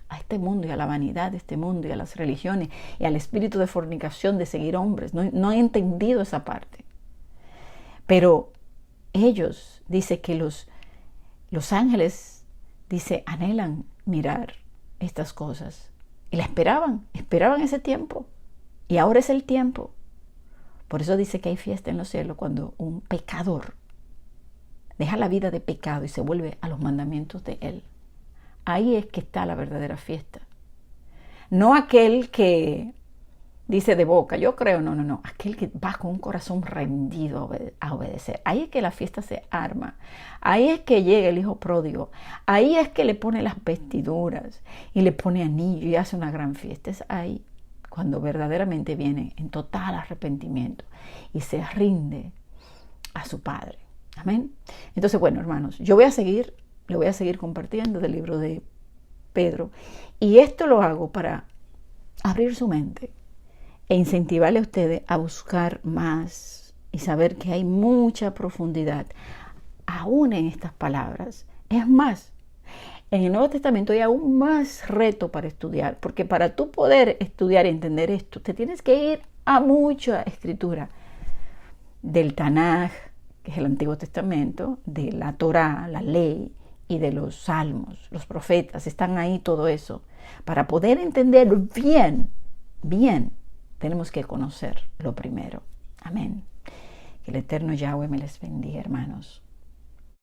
a este mundo y a la vanidad de este mundo y a las religiones y al espíritu de fornicación, de seguir hombres. No han entendido esa parte. Pero ellos, dice que los ángeles, dice, anhelan mirar estas cosas. Y la esperaban ese tiempo. Y ahora es el tiempo. Por eso dice que hay fiesta en los cielos cuando un pecador deja la vida de pecado y se vuelve a los mandamientos de él. Ahí es que está la verdadera fiesta. No aquel que dice de boca, yo creo, no. Aquel que va con un corazón rendido a obedecer. Ahí es que la fiesta se arma. Ahí es que llega el hijo pródigo. Ahí es que le pone las vestiduras y le pone anillo y hace una gran fiesta. Es ahí cuando verdaderamente viene en total arrepentimiento y se rinde a su Padre. Amén. Entonces, bueno, hermanos, le voy a seguir compartiendo del libro de Pedro. Y esto lo hago para abrir su mente e incentivarle a ustedes a buscar más y saber que hay mucha profundidad aún en estas palabras. Es más, en el Nuevo Testamento hay aún más reto para estudiar, porque para tú poder estudiar y entender esto, te tienes que ir a mucha escritura del Tanaj, que es el Antiguo Testamento, de la Torá, la ley, y de los salmos, los profetas, están ahí todo eso. Para poder entender bien, tenemos que conocer lo primero. Amén. Que el eterno Yahweh me les bendiga, hermanos.